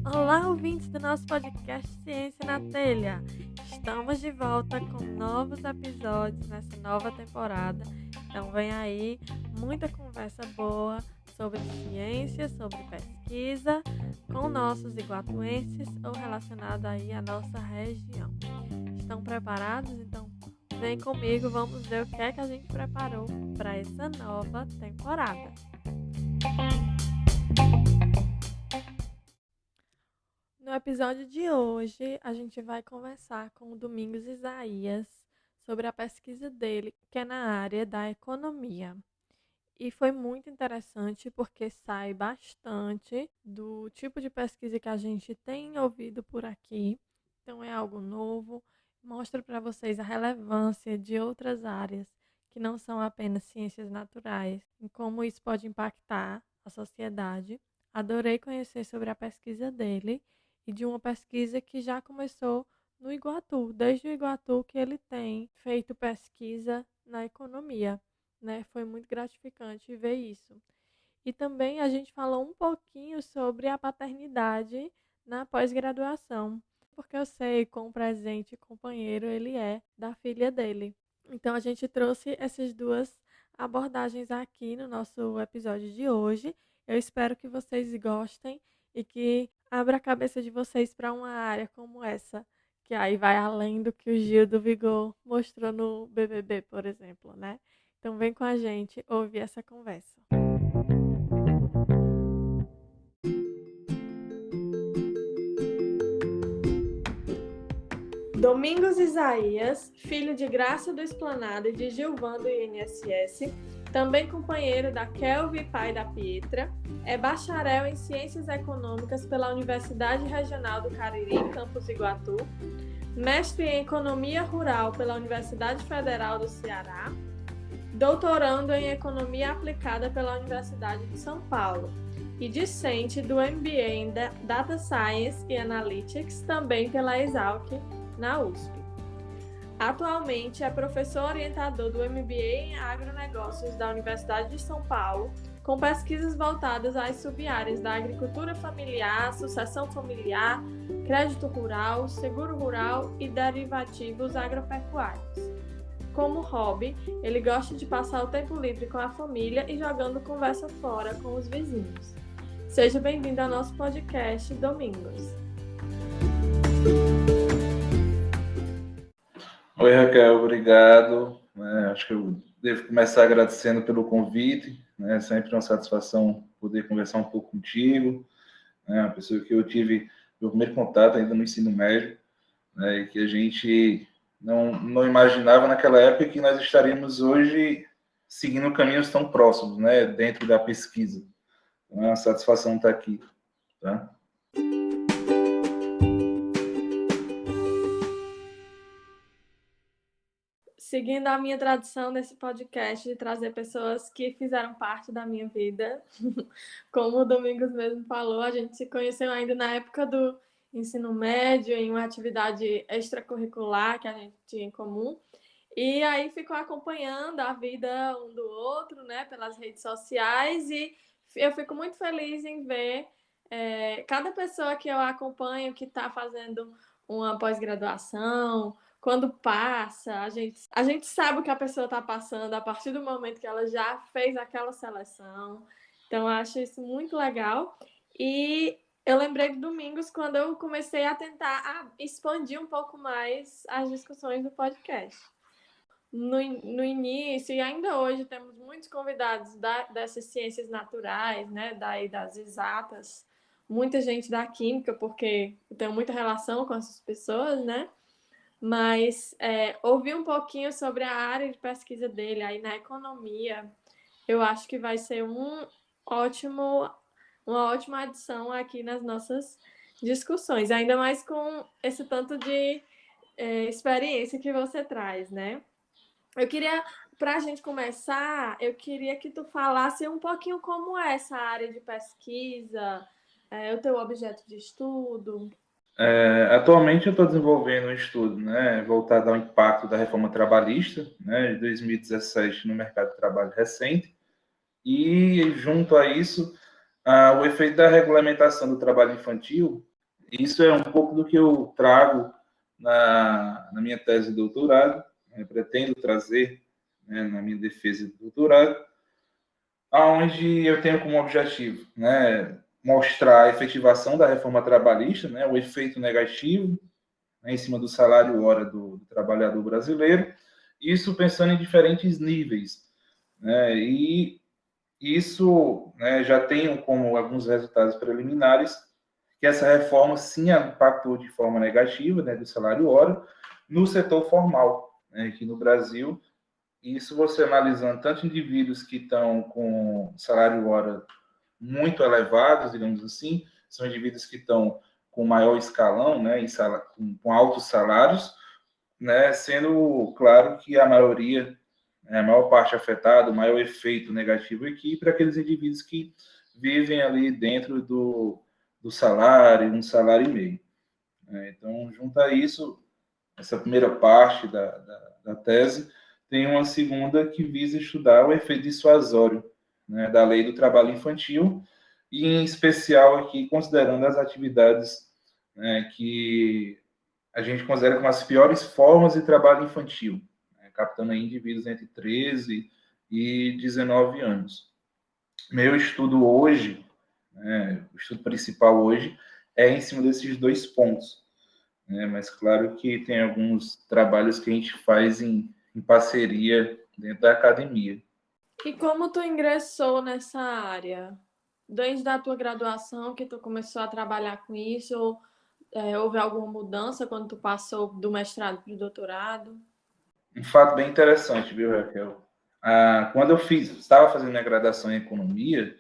Olá, ouvintes do nosso podcast Ciência na Telha. Estamos de volta com novos episódios nessa nova temporada. Então vem aí muita conversa boa sobre ciência, sobre pesquisa, com nossos iguatuenses ou relacionado aí à nossa região. Estão preparados? Então vem comigo, vamos ver o que é que a gente preparou para essa nova temporada. No episódio de hoje, a gente vai conversar com o Domingos Isaías sobre a pesquisa dele, que é na área da economia. E foi muito interessante porque sai bastante do tipo de pesquisa que a gente tem ouvido por aqui. Então é algo novo, mostra para vocês a relevância de outras áreas que não são apenas ciências naturais e como isso pode impactar a sociedade. Adorei conhecer sobre a pesquisa dele e de uma pesquisa que já começou no Iguatu, desde o Iguatu que ele tem feito pesquisa na economia, né? Foi muito gratificante ver isso. E também a gente falou um pouquinho sobre a paternidade na pós-graduação, porque eu sei quão presente e companheiro ele é da filha dele. Então a gente trouxe essas duas abordagens aqui no nosso episódio de hoje. Eu espero que vocês gostem e que abra a cabeça de vocês para uma área como essa, que aí vai além do que o Gil do Vigor mostrou no BBB, por exemplo, né? Então vem com a gente ouvir essa conversa. Domingos Isaías, filho de Graça do Esplanada e de Gilvan do INSS, também companheiro da Kelvin e pai da Pietra, é bacharel em Ciências Econômicas pela Universidade Regional do Cariri, campus Iguatu, mestre em Economia Rural pela Universidade Federal do Ceará, doutorando em Economia Aplicada pela Universidade de São Paulo e discente do MBA em Data Science e Analytics, também pela Exalc, na USP. Atualmente é professor orientador do MBA em Agronegócios da Universidade de São Paulo, com pesquisas voltadas às sub-áreas da agricultura familiar, sucessão familiar, crédito rural, seguro rural e derivativos agropecuários. Como hobby, ele gosta de passar o tempo livre com a família e jogando conversa fora com os vizinhos. Seja bem-vindo ao nosso podcast, Domingos. Oi, Raquel, obrigado. Acho que eu devo começar agradecendo pelo convite. É sempre uma satisfação poder conversar um pouco contigo. Uma pessoa que eu tive meu primeiro contato ainda no ensino médio, e que a gente não imaginava naquela época que nós estaríamos hoje seguindo caminhos tão próximos, dentro da pesquisa. Então, é uma satisfação estar aqui. Tá? Seguindo a minha tradição nesse podcast de trazer pessoas que fizeram parte da minha vida, como o Domingos mesmo falou, a gente se conheceu ainda na época do ensino médio, em uma atividade extracurricular que a gente tinha em comum, e aí ficou acompanhando a vida um do outro, né, pelas redes sociais, e eu fico muito feliz em ver cada pessoa que eu acompanho que está fazendo uma pós-graduação. Quando passa, a gente sabe o que a pessoa está passando a partir do momento que ela já fez aquela seleção. Então, eu acho isso muito legal. E eu lembrei de Domingos quando eu comecei a tentar expandir um pouco mais as discussões do podcast. No início, e ainda hoje, temos muitos convidados dessas ciências naturais, né, das exatas, muita gente da química, porque eu tenho muita relação com essas pessoas, né? Mas ouvir um pouquinho sobre a área de pesquisa dele aí na economia, eu acho que vai ser uma ótima adição aqui nas nossas discussões, ainda mais com esse tanto de experiência que você traz, né? Para a gente começar, eu queria que tu falasse um pouquinho como é essa área de pesquisa, o teu objeto de estudo. Atualmente eu estou desenvolvendo um estudo voltado ao impacto da reforma trabalhista de 2017 no mercado de trabalho recente. E, junto a isso, o efeito da regulamentação do trabalho infantil, isso é um pouco do que eu trago na minha tese de doutorado, né, pretendo trazer, né, na minha defesa de doutorado, onde eu tenho como objetivo, né, mostrar a efetivação da reforma trabalhista, né, o efeito negativo, né, em cima do salário hora do trabalhador brasileiro, isso pensando em diferentes níveis, né, e isso, né, já tem como alguns resultados preliminares que essa reforma sim impactou de forma negativa, né, do salário hora no setor formal, né, aqui no Brasil. Isso você analisando tanto indivíduos que estão com salário hora muito elevados, digamos assim, são indivíduos que estão com maior escalão, né, com altos salários, né, sendo claro que a maioria, né, a maior parte afetada, o maior efeito negativo aqui para aqueles indivíduos que vivem ali dentro do salário, um salário e meio. Né? Então, junto a isso, essa primeira parte da tese, tem uma segunda que visa estudar o efeito dissuasório, né, da lei do trabalho infantil, e em especial aqui considerando as atividades, né, que a gente considera como as piores formas de trabalho infantil, né, captando aí indivíduos entre 13 e 19 anos. Meu estudo hoje, né, o estudo principal hoje, é em cima desses dois pontos, né, mas claro que tem alguns trabalhos que a gente faz em parceria dentro da academia. E como tu ingressou nessa área? Desde a tua graduação que tu começou a trabalhar com isso, ou houve alguma mudança quando tu passou do mestrado para o doutorado? Um fato bem interessante, viu, Raquel? Quando eu estava fazendo minha graduação em economia,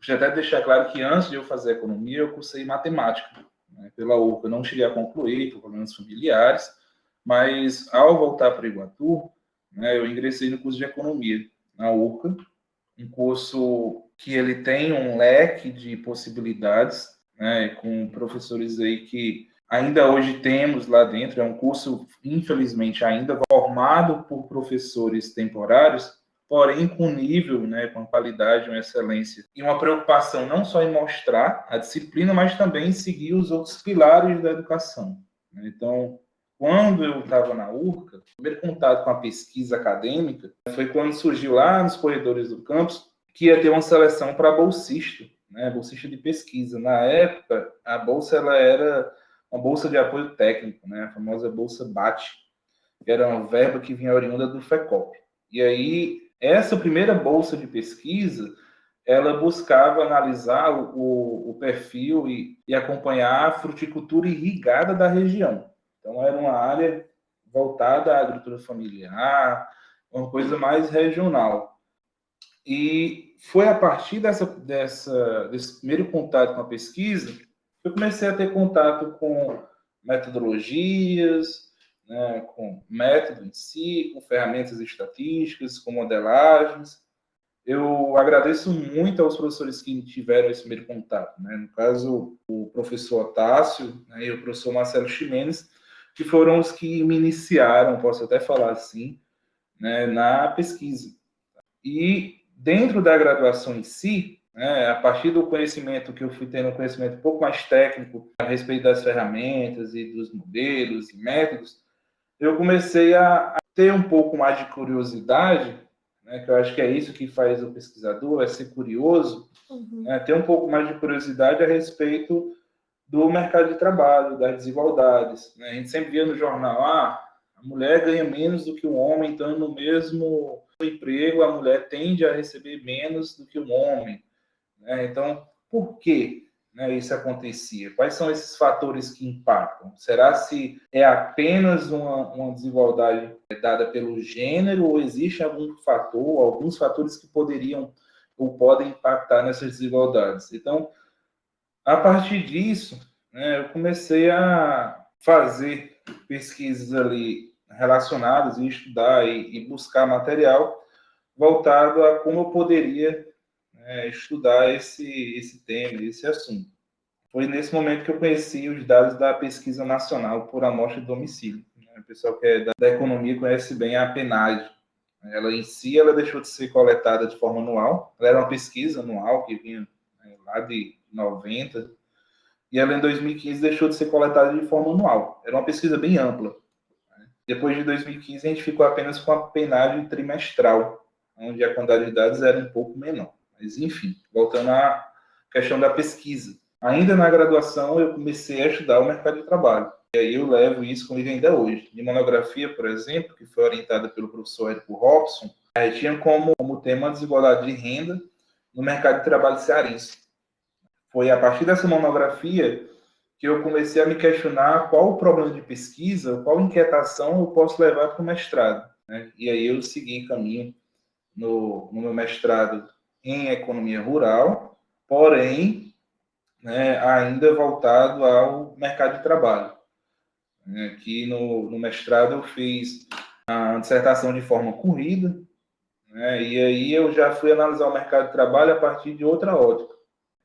deixa até deixar claro que antes de eu fazer economia, eu cursei matemática, né, pela URCA. Eu não cheguei a concluir por problemas familiares, mas ao voltar para Iguatu, né, eu ingressei no curso de economia na URCA, um curso que ele tem um leque de possibilidades, né, com professores aí que ainda hoje temos lá dentro. É um curso, infelizmente, ainda formado por professores temporários, porém com nível, né, com qualidade, uma excelência e uma preocupação não só em mostrar a disciplina, mas também em seguir os outros pilares da educação. Então, quando eu estava na URCA, o primeiro contato com a pesquisa acadêmica foi quando surgiu lá nos corredores do campus que ia ter uma seleção para bolsista, né, bolsista de pesquisa. Na época, a bolsa ela era uma bolsa de apoio técnico, né, a famosa bolsa BAT, que era uma verba que vinha oriunda do FECOP. E aí, essa primeira bolsa de pesquisa, ela buscava analisar o perfil e acompanhar a fruticultura irrigada da região. Então, era uma área voltada à agricultura familiar, uma coisa mais regional. E foi a partir desse primeiro contato com a pesquisa que eu comecei a ter contato com metodologias, né, com método em si, com ferramentas estatísticas, com modelagens. Eu agradeço muito aos professores que tiveram esse primeiro contato, né? No caso, o professor Otácio, né, e o professor Marcelo Ximenes, que foram os que me iniciaram, posso até falar assim, né, na pesquisa. E dentro da graduação em si, né, a partir do conhecimento que eu fui tendo, um conhecimento um pouco mais técnico a respeito das ferramentas e dos modelos e métodos, eu comecei a ter um pouco mais de curiosidade, né, que eu acho que é isso que faz o pesquisador, é ser curioso, né, ter um pouco mais de curiosidade a respeito do mercado de trabalho, das desigualdades. Né? A gente sempre via no jornal, a mulher ganha menos do que o homem, então no mesmo emprego a mulher tende a receber menos do que o homem. Né? Então, por que, né, isso acontecia? Quais são esses fatores que impactam? Será se é apenas uma desigualdade dada pelo gênero ou existe algum fator, alguns fatores que poderiam ou podem impactar nessas desigualdades? Então, a partir disso, né, eu comecei a fazer pesquisas ali relacionadas e estudar e buscar material voltado a como eu poderia, né, estudar esse tema, esse assunto. Foi nesse momento que eu conheci os dados da Pesquisa Nacional por Amostra de Domicílio. O pessoal que é da economia conhece bem a PNAD. Ela em si, ela deixou de ser coletada de forma anual. Ela era uma pesquisa anual que vinha lá de 90, e ela em 2015 deixou de ser coletada de forma anual. Era uma pesquisa bem ampla. Depois de 2015, a gente ficou apenas com a penagem trimestral, onde a quantidade de dados era um pouco menor. Mas, enfim, voltando à questão da pesquisa. Ainda na graduação, eu comecei a estudar o mercado de trabalho. E aí eu levo isso comigo ainda hoje. Minha monografia, por exemplo, que foi orientada pelo professor Érico Robson, tinha como tema a desigualdade de renda no mercado de trabalho cearense. Foi a partir dessa monografia que eu comecei a me questionar qual o problema de pesquisa, qual inquietação eu posso levar para o mestrado. Né? E aí eu segui caminho no meu mestrado em economia rural, porém, né, ainda voltado ao mercado de trabalho. Aqui no mestrado eu fiz a dissertação de forma corrida, né, e aí eu já fui analisar o mercado de trabalho a partir de outra ótica.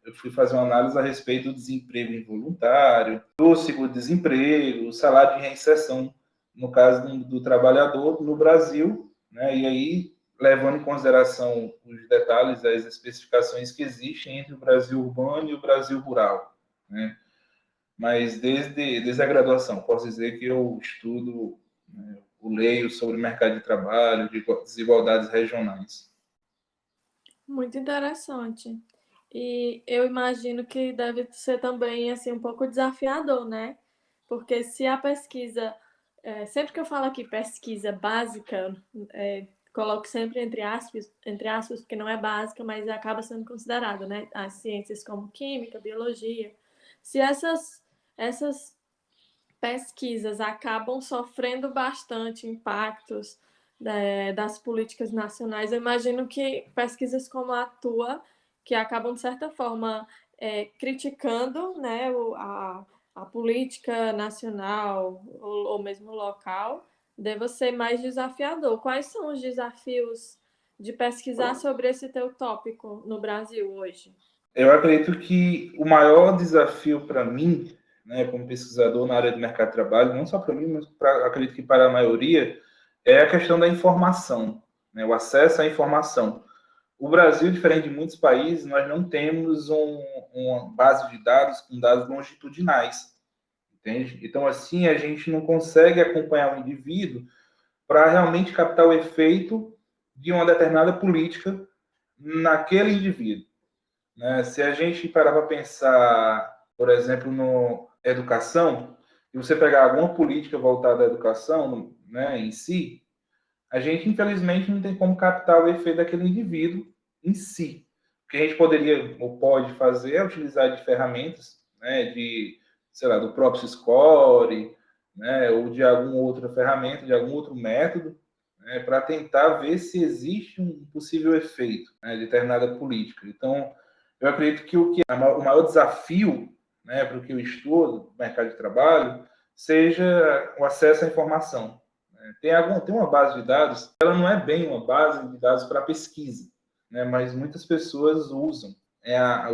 Eu fui fazer uma análise a respeito do desemprego involuntário, do seguro-desemprego, o salário de reinserção, no caso do trabalhador no Brasil, né? E aí, levando em consideração os detalhes, as especificações que existem entre o Brasil urbano e o Brasil rural, né? Mas desde a graduação, posso dizer que eu estudo, né, eu leio sobre o mercado de trabalho, de desigualdades regionais. Muito interessante. E eu imagino que deve ser também assim um pouco desafiador, né? Porque se a pesquisa, sempre que eu falo aqui pesquisa básica, coloco sempre entre aspas, porque não é básica, mas acaba sendo considerada, né? As ciências como química, biologia. Se essas pesquisas acabam sofrendo bastante impactos das políticas nacionais, eu imagino que pesquisas como a tua, que acabam, de certa forma, criticando, né, a política nacional ou mesmo local, deva ser mais desafiador. Quais são os desafios de pesquisar sobre esse teu tópico no Brasil hoje? Eu acredito que o maior desafio para mim, né, como pesquisador na área do mercado de trabalho, não só para mim, mas acredito que para a maioria, é a questão da informação, né, o acesso à informação. O Brasil, diferente de muitos países, nós não temos uma base de dados com dados longitudinais, entende? Então, assim, a gente não consegue acompanhar o indivíduo para realmente captar o efeito de uma determinada política naquele indivíduo. Né? Se a gente parar para pensar, por exemplo, no educação, e você pegar alguma política voltada à educação, né, em si, a gente, infelizmente, não tem como captar o efeito daquele indivíduo em si. O que a gente poderia ou pode fazer é utilizar de ferramentas, né, sei lá, do próprio Score, né, ou de alguma outra ferramenta, de algum outro método, né, para tentar ver se existe um possível efeito, né, de determinada política. Então, eu acredito que o maior desafio, né, para o que eu estudo, mercado de trabalho, seja o acesso à informação. Tem uma base de dados, ela não é bem uma base de dados para pesquisa, né, mas muitas pessoas usam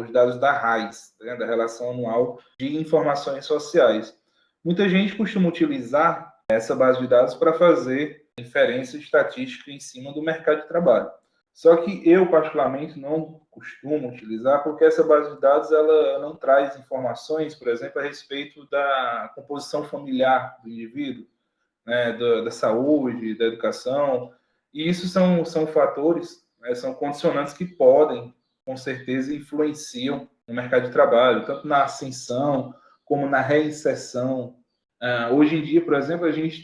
os dados da RAIS, né, da Relação Anual de Informações Sociais. Muita gente costuma utilizar essa base de dados para fazer inferência estatística em cima do mercado de trabalho. Só que eu, particularmente, não costumo utilizar, porque essa base de dados ela não traz informações, por exemplo, a respeito da composição familiar do indivíduo, né, da saúde, da educação. E isso são fatores, né, são condicionantes que podem, com certeza, influenciam no mercado de trabalho, tanto na ascensão como na reinserção. Hoje em dia, por exemplo, a gente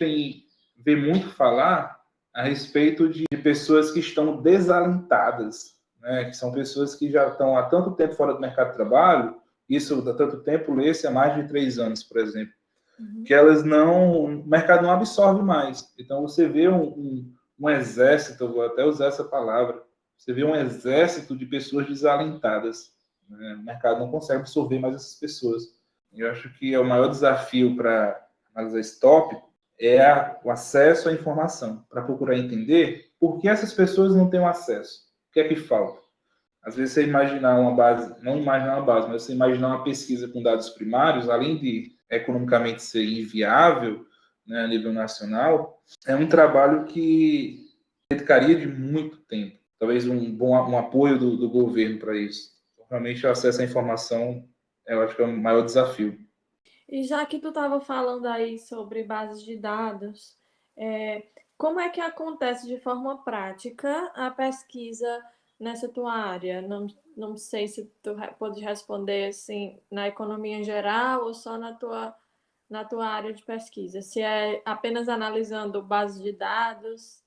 vê muito falar a respeito de pessoas que estão desalentadas, né, que são pessoas que já estão há tanto tempo fora do mercado de trabalho, isso há tanto tempo, lê-se há mais de 3 anos, por exemplo, que elas o mercado não absorve mais. Então, você vê um exército, vou até usar essa palavra, você vê um exército de pessoas desalentadas. Né? O mercado não consegue absorver mais essas pessoas. Eu acho que o maior desafio para analisar esse tópico é o acesso à informação, para procurar entender por que essas pessoas não têm o acesso. O que é que falta? Às vezes, você imaginar uma base, não imaginar uma base, mas você imaginar uma pesquisa com dados primários, além de economicamente ser inviável, né, a nível nacional, é um trabalho que dedicaria de muito tempo. Talvez um apoio do governo para isso. Realmente, o acesso à informação, eu acho que é o maior desafio. E já que tu estava falando aí sobre bases de dados, como é que acontece de forma prática a pesquisa nessa tua área? Não sei se tu pode responder assim na economia em geral ou só na tua área de pesquisa. Se é apenas analisando bases de dados,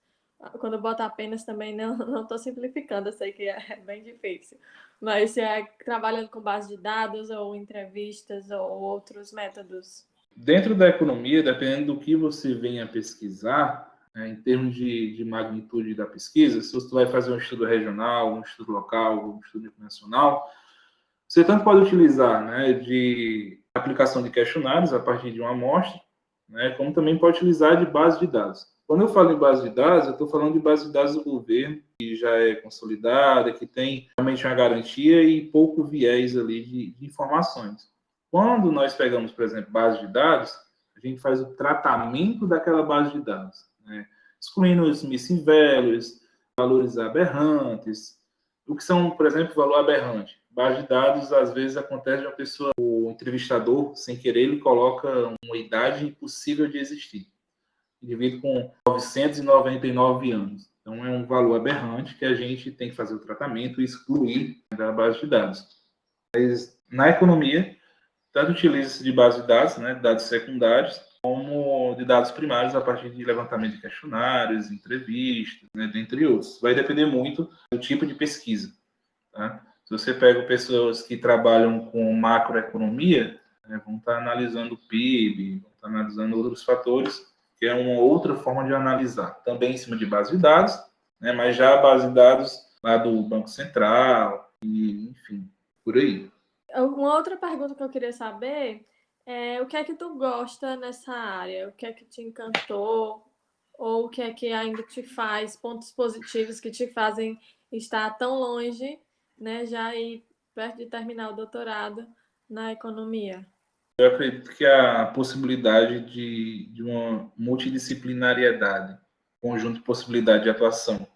quando bota apenas também não estou simplificando, eu sei que é bem difícil. Mas se é trabalhando com base de dados ou entrevistas ou outros métodos? Dentro da economia, dependendo do que você venha pesquisar, né, em termos de magnitude da pesquisa, se você vai fazer um estudo regional, um estudo local, um estudo nacional, você tanto pode utilizar, né, de aplicação de questionários a partir de uma amostra, né, como também pode utilizar de base de dados. Quando eu falo em base de dados, eu estou falando de base de dados do governo, que já é consolidada, que tem realmente uma garantia e pouco viés ali de informações. Quando nós pegamos, por exemplo, base de dados, a gente faz o tratamento daquela base de dados, né, excluindo os missing values, valores aberrantes. O que são, por exemplo, valor aberrante? Base de dados, às vezes, acontece de uma pessoa, o entrevistador, sem querer, ele coloca uma idade impossível de existir. Indivíduo com 999 anos. Então, é um valor aberrante que a gente tem que fazer o tratamento e excluir da base de dados. Mas, na economia, tanto utiliza-se de base de dados, né, dados secundários, como de dados primários a partir de levantamento de questionários, entrevistas, né, dentre outros. Vai depender muito do tipo de pesquisa. Tá? Se você pega pessoas que trabalham com macroeconomia, né, vão estar analisando o PIB, vão estar analisando outros fatores, que é uma outra forma de analisar. Também em cima de base de dados, né, mas já a base de dados lá do Banco Central, e, enfim, por aí. Uma outra pergunta que eu queria saber é o que é que tu gosta nessa área? O que é que te encantou? Ou o que é que ainda te faz, pontos positivos que te fazem estar tão longe, né, já ir perto de terminar o doutorado na economia? Eu acredito que a possibilidade de uma multidisciplinariedade, conjunto de possibilidade de atuação.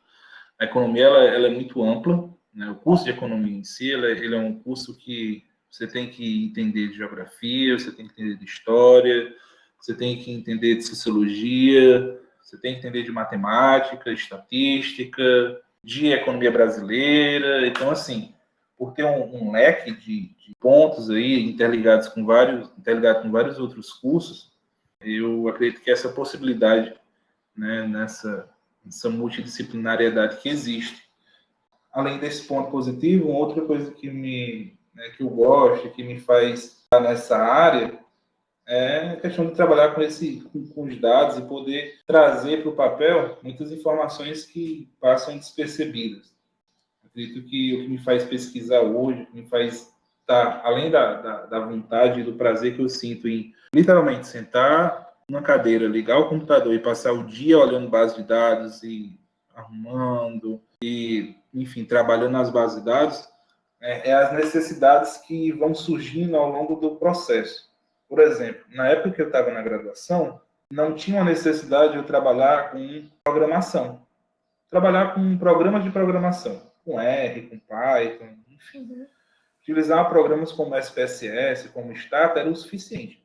A economia ela é muito ampla, né? O curso de economia em si ele é um curso que você tem que entender de geografia, você tem que entender de história, você tem que entender de sociologia, você tem que entender de matemática, estatística, de economia brasileira. Então, assim, por ter um leque de pontos aí interligado com vários outros cursos, eu acredito que essa possibilidade, né, nessa multidisciplinariedade que existe. Além desse ponto positivo, uma outra coisa que eu gosto, que me faz estar nessa área, é a questão de trabalhar com os dados e poder trazer para o papel muitas informações que passam despercebidas. Acredito que o que me faz pesquisar hoje, o que me faz estar, além da vontade e do prazer que eu sinto em literalmente sentar numa cadeira, ligar o computador e passar o dia olhando base de dados e arrumando e, enfim, trabalhando nas bases de dados, é as necessidades que vão surgindo ao longo do processo. Por exemplo, na época que eu estava na graduação, não tinha uma necessidade de eu trabalhar com programação. Trabalhar com programas de programação, com R, com Python, enfim. Uhum. Utilizar programas como SPSS, como Stata, era o suficiente.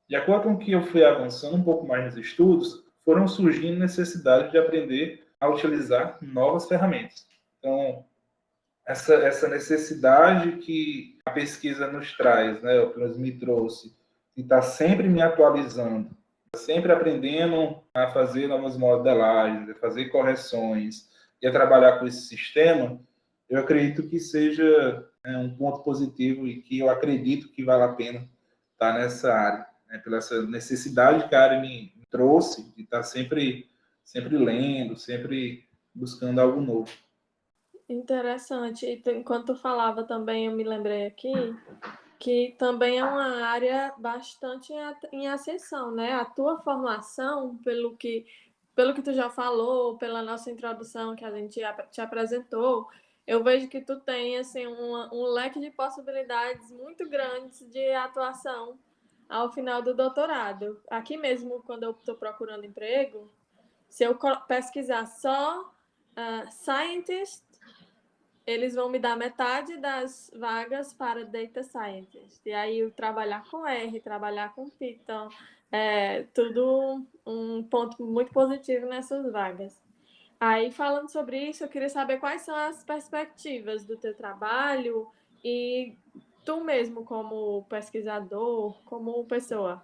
De acordo com que eu fui avançando um pouco mais nos estudos, foram surgindo necessidades de aprender a utilizar novas ferramentas. Então, essa necessidade que a pesquisa nos traz, né, o que me trouxe, de estar sempre me atualizando, sempre aprendendo a fazer novas modelagens, a fazer correções e a trabalhar com esse sistema, eu acredito que seja um ponto positivo e que eu acredito que vale a pena estar nessa área, né, pela essa necessidade que a área me trouxe de estar sempre lendo, sempre buscando algo novo. Interessante. E enquanto tu falava também, eu me lembrei aqui que também é uma área bastante em ascensão, né? A tua formação, pelo que tu já falou, pela nossa introdução que a gente te apresentou, eu vejo que tu tem assim um leque de possibilidades muito grandes de atuação ao final do doutorado. Aqui mesmo, quando eu estou procurando emprego, se eu pesquisar só Scientist, eles vão me dar metade das vagas para Data Scientist. E aí eu trabalhar com R, trabalhar com Python, tudo um ponto muito positivo nessas vagas. Aí, falando sobre isso, eu queria saber quais são as perspectivas do teu trabalho e tu mesmo como pesquisador, como pessoa.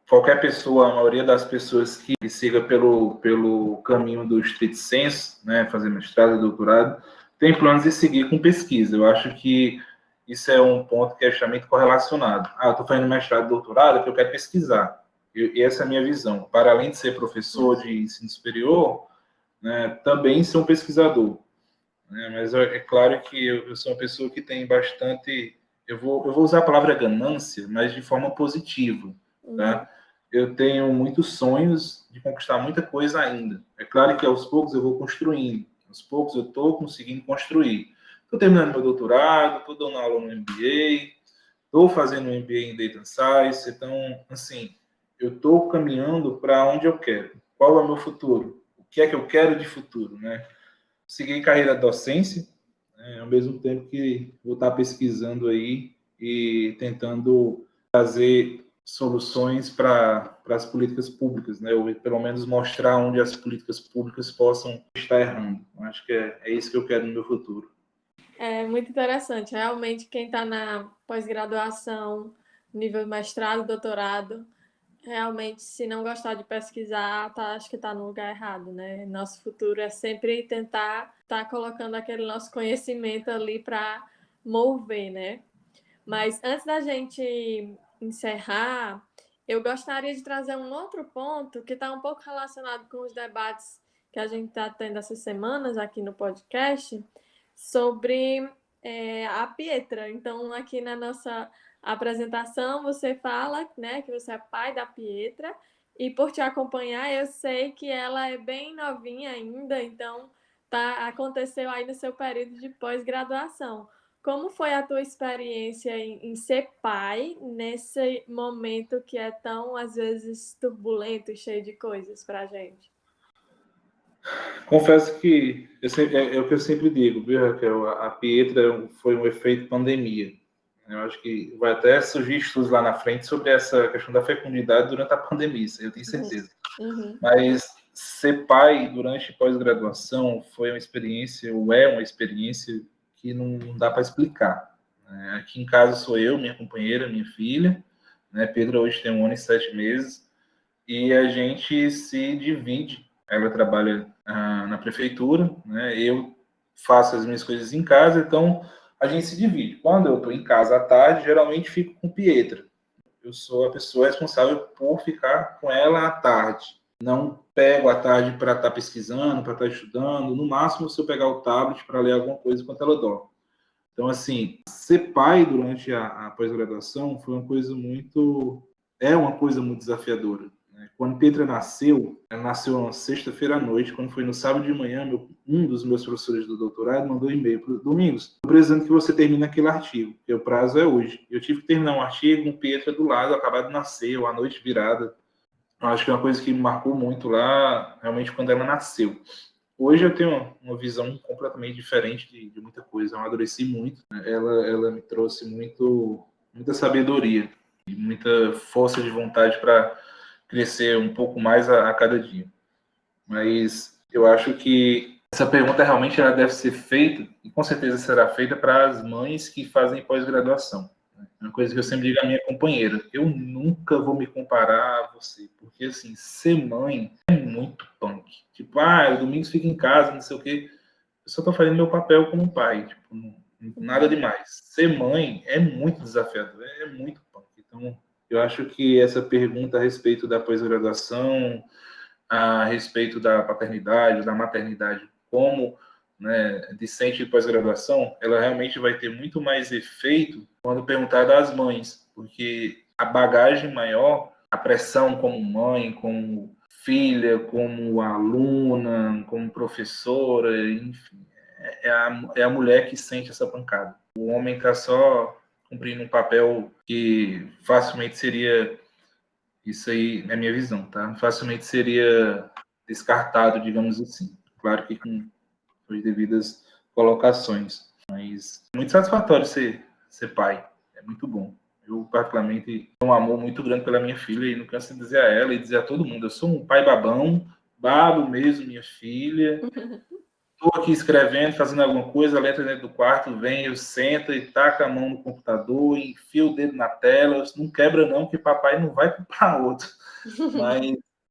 Qualquer pessoa, a maioria das pessoas que siga pelo caminho do street sense, né, fazer mestrado e doutorado, tem planos de seguir com pesquisa. Eu acho que isso é um ponto que é extremamente correlacionado. Eu estou fazendo mestrado e doutorado porque eu quero pesquisar. E essa é a minha visão. Para além de ser professor de ensino superior, né, também ser um pesquisador. Né? Mas é claro que eu sou uma pessoa que tem bastante... Eu vou usar a palavra ganância, mas de forma positiva. Tá? Eu tenho muitos sonhos de conquistar muita coisa ainda. É claro que aos poucos eu vou construindo. Aos poucos eu estou conseguindo construir. Estou terminando meu doutorado, estou dando aula no MBA, estou fazendo um MBA em Data Science. Então, assim, eu estou caminhando para onde eu quero. Qual é o meu futuro? O que é que eu quero de futuro, né? Seguir carreira docência, né, ao mesmo tempo que vou estar pesquisando aí e tentando trazer soluções para as políticas públicas, né? Ou pelo menos mostrar onde as políticas públicas possam estar errando. Acho que é isso que eu quero no meu futuro. É muito interessante. Realmente, quem está na pós-graduação, nível mestrado, doutorado, realmente, se não gostar de pesquisar, acho que está no lugar errado, né? Nosso futuro é sempre tentar estar colocando aquele nosso conhecimento ali para mover, né? Mas antes da gente encerrar, eu gostaria de trazer um outro ponto que está um pouco relacionado com os debates que a gente está tendo essas semanas aqui no podcast sobre a Pietra. Então, aqui na nossa apresentação, você fala, né, que você é pai da Pietra, e por te acompanhar, eu sei que ela é bem novinha ainda, então aconteceu aí no seu período de pós-graduação. Como foi a tua experiência em ser pai nesse momento que é tão, às vezes, turbulento e cheio de coisas pra gente? Confesso que é o que eu sempre digo, viu, Raquel? A Pietra foi um efeito pandemia. Eu acho que vai até surgir estudos lá na frente sobre essa questão da fecundidade durante a pandemia, isso eu tenho certeza. Uhum. Mas ser pai durante pós-graduação foi uma experiência, ou é uma experiência que não dá para explicar. Aqui em casa sou eu, minha companheira, minha filha, né? Pedro hoje tem 1 ano e 7 meses, e a gente se divide. Ela trabalha na prefeitura, né? Eu faço as minhas coisas em casa, então a gente se divide. Quando eu estou em casa à tarde, geralmente fico com Pietra. Eu sou a pessoa responsável por ficar com ela à tarde. Não pego à tarde para estar pesquisando, para estar estudando. No máximo, se eu pegar o tablet para ler alguma coisa enquanto ela dorme. Então, assim, ser pai durante a pós-graduação foi uma coisa muito... É uma coisa muito desafiadora. Quando Petra nasceu, ela nasceu na sexta-feira à noite. Quando foi no sábado de manhã, um dos meus professores do doutorado mandou um e-mail para o Domingos, estou precisando que você termine aquele artigo, porque o prazo é hoje. Eu tive que terminar um artigo com Petra do lado, acabado de nascer, ou à noite virada. Eu acho que é uma coisa que me marcou muito lá, realmente, quando ela nasceu. Hoje eu tenho uma visão completamente diferente de muita coisa. Eu amadureci muito. Ela me trouxe muita sabedoria e muita força de vontade para crescer um pouco mais a cada dia. Mas eu acho que essa pergunta realmente ela deve ser feita, e com certeza será feita para as mães que fazem pós-graduação. É uma coisa que eu sempre digo à minha companheira: eu nunca vou me comparar a você, porque assim, ser mãe é muito punk. Tipo, o Domingos fica em casa, não sei o quê. Eu só estou fazendo meu papel como pai, tipo, nada demais. Ser mãe é muito desafiador, é muito punk. Então, eu acho que essa pergunta a respeito da pós-graduação, a respeito da paternidade, da maternidade, como, né, discente de pós-graduação, ela realmente vai ter muito mais efeito quando perguntada às mães, porque a bagagem maior, a pressão como mãe, como filha, como aluna, como professora, enfim, é a mulher que sente essa pancada. O homem está só cumprindo um papel que facilmente seria... Isso aí é a minha visão, tá? Facilmente seria descartado, digamos assim. Claro que com suas devidas colocações. Mas é muito satisfatório ser pai, é muito bom. Eu, particularmente, tenho um amor muito grande pela minha filha e não canso de dizer a ela e dizer a todo mundo, eu sou um pai babão, babo mesmo minha filha. Estou aqui escrevendo, fazendo alguma coisa, ela entra dentro do quarto, vem, eu sento e taca a mão no computador, enfia o dedo na tela, não quebra não, que papai não vai comprar outro.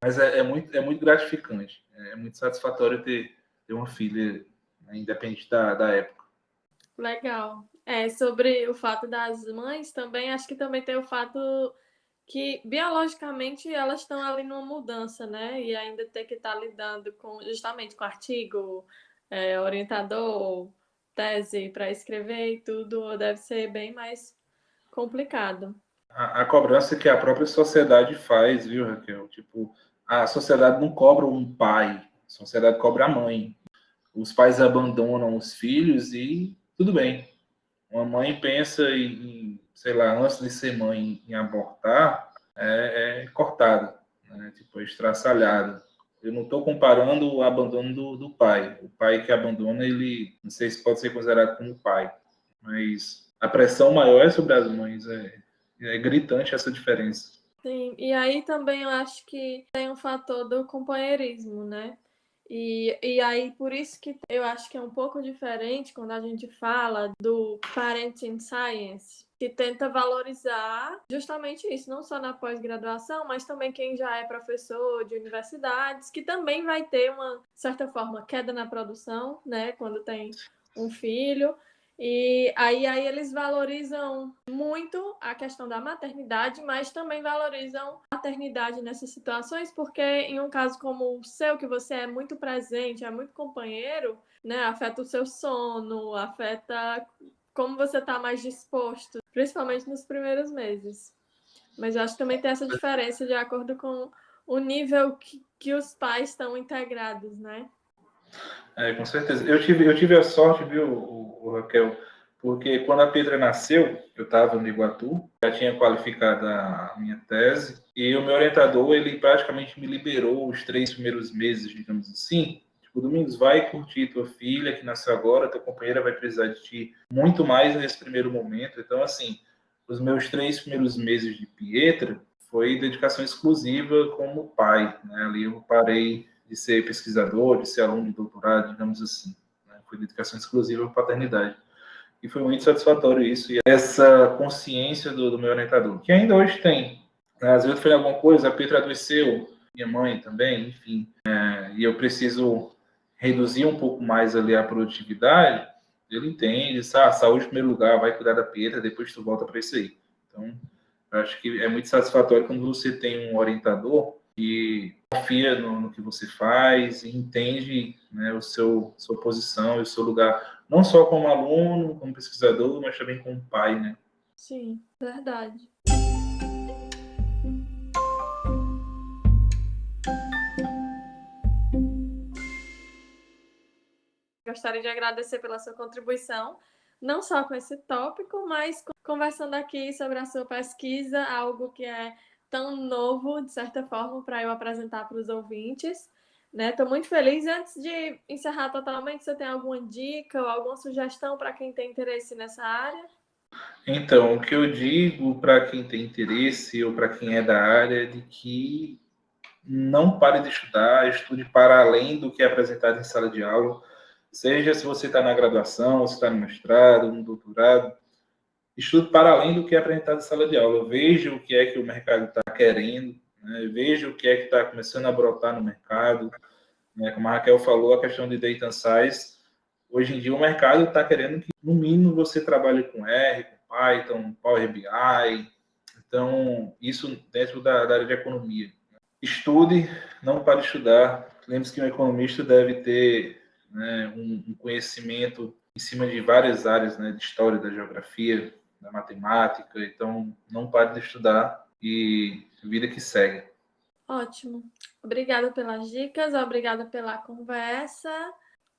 Mas é muito gratificante, é muito satisfatório ter uma filha, né, independente da época. Legal. Sobre o fato das mães, também acho que também tem o fato que biologicamente elas estão ali numa mudança, né? E ainda ter que estar lidando justamente com artigo, orientador, tese para escrever e tudo deve ser bem mais complicado. A cobrança que a própria sociedade faz, viu, Raquel? Tipo, a sociedade não cobra um pai, a sociedade cobra a mãe. Os pais abandonam os filhos e tudo bem. Uma mãe pensa sei lá, antes de ser mãe, em abortar, é cortada, né? Tipo, é estraçalhada. Eu não estou comparando o abandono do pai. O pai que abandona, ele, não sei se pode ser considerado como pai, mas a pressão maior é sobre as mães. É gritante essa diferença. Sim, e aí também eu acho que tem um fator do companheirismo, né? E aí, por isso que eu acho que é um pouco diferente quando a gente fala do Parenting Science, que tenta valorizar justamente isso, não só na pós-graduação, mas também quem já é professor de universidades, que também vai ter uma certa forma queda na produção, né? Quando tem um filho. E aí eles valorizam muito a questão da maternidade, mas também valorizam a paternidade nessas situações, porque em um caso como o seu, que você é muito presente, é muito companheiro, né, afeta o seu sono, afeta como você está mais disposto, principalmente nos primeiros meses. Mas eu acho que também tem essa diferença de acordo com o nível que os pais estão integrados, né? Com certeza. Eu tive a sorte, viu, Raquel, porque quando a Pedra nasceu, eu estava no Iguatu, já tinha qualificado a minha tese, e o meu orientador, ele praticamente me liberou os 3 primeiros meses, digamos assim. Tipo, Domingos, vai curtir tua filha que nasceu agora, tua companheira vai precisar de ti muito mais nesse primeiro momento. Então, assim, os meus 3 primeiros meses de Pietra foi dedicação exclusiva como pai, né? Ali eu parei de ser pesquisador, de ser aluno de doutorado, digamos assim. Né? Foi dedicação exclusiva à paternidade. E foi muito satisfatório isso, e essa consciência do meu orientador, que ainda hoje tem. Às vezes eu falei alguma coisa, a Petra adoeceu, minha mãe também, enfim, e eu preciso reduzir um pouco mais ali a produtividade, ele entende, saúde em primeiro lugar, vai cuidar da Petra, depois tu volta para isso aí. Então, eu acho que é muito satisfatório quando você tem um orientador que confia no que você faz e entende, né, sua posição e o seu lugar, não só como aluno, como pesquisador, mas também como pai, né? Sim, verdade. Gostaria de agradecer pela sua contribuição, não só com esse tópico, mas conversando aqui sobre a sua pesquisa, algo que é tão novo, de certa forma, para eu apresentar para os ouvintes. Estou muito feliz. Antes de encerrar totalmente, você tem alguma dica ou alguma sugestão para quem tem interesse nessa área? Então, o que eu digo para quem tem interesse ou para quem é da área é de que não pare de estudar, estude para além do que é apresentado em sala de aula, seja se você está na graduação, se está no mestrado, no doutorado, estude para além do que é apresentado em sala de aula. Veja o que é que o mercado está querendo, né? Veja o que é que está começando a brotar no mercado. Né? Como a Raquel falou, a questão de data science, hoje em dia o mercado está querendo que, no mínimo, você trabalhe com R, com Python, Power BI. Então, isso dentro da área de economia. Estude, não pare de estudar. Lembre-se que um economista deve ter, né, um conhecimento em cima de várias áreas, né, de história, da geografia, da matemática. Então, não pare de estudar e vida que segue. Ótimo. Obrigada pelas dicas, obrigada pela conversa.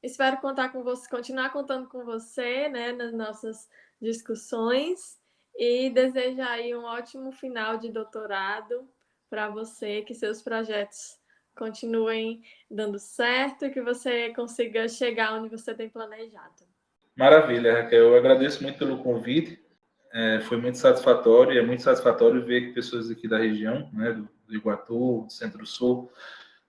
Espero contar com você, continuar contando com você, né, nas nossas discussões e desejar aí um ótimo final de doutorado para você, que seus projetos continuem dando certo e que você consiga chegar onde você tem planejado. Maravilha, Raquel. Eu agradeço muito pelo convite. Foi muito satisfatório, e é muito satisfatório ver que pessoas aqui da região, né, do Iguatu, do Centro-Sul,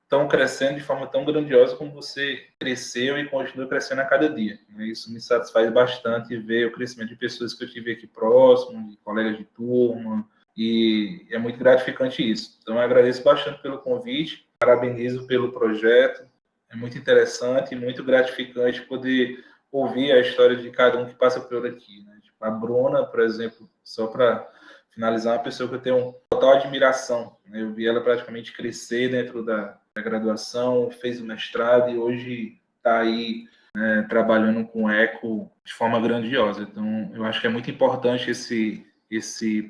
estão crescendo de forma tão grandiosa como você cresceu e continua crescendo a cada dia. Isso me satisfaz bastante ver o crescimento de pessoas que eu tive aqui próximo, de colegas de turma, e é muito gratificante isso. Então, eu agradeço bastante pelo convite, parabenizo pelo projeto, é muito interessante e muito gratificante poder ouvir a história de cada um que passa por aqui. Né? Tipo, a Bruna, por exemplo, só para finalizar, uma pessoa que eu tenho total admiração. Né? Eu vi ela praticamente crescer dentro da graduação, fez o mestrado e hoje está aí, né, trabalhando com eco de forma grandiosa. Então, eu acho que é muito importante esse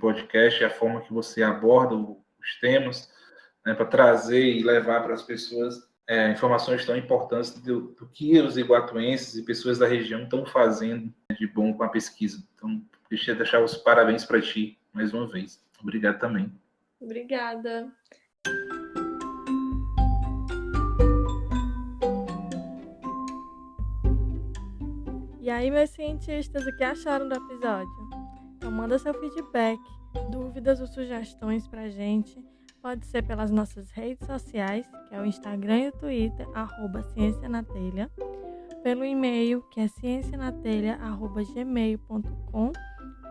podcast, a forma que você aborda os temas, né, para trazer e levar para as pessoas informações tão importantes do que os iguatuenses e pessoas da região estão fazendo de bom com a pesquisa. Então, deixa eu deixar os parabéns para ti mais uma vez. Obrigado também. Obrigada. E aí, meus cientistas, o que acharam do episódio? Então, manda seu feedback, dúvidas ou sugestões pra gente. Pode ser pelas nossas redes sociais, que é o Instagram e o Twitter, @ciêncianatelha. Pelo e-mail, que é ciencianatelha@gmail.com.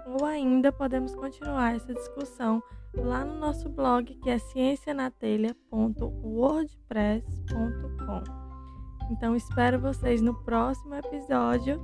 Ou ainda podemos continuar essa discussão lá no nosso blog, que é ciencianatelha.wordpress.com. Então, espero vocês no próximo episódio.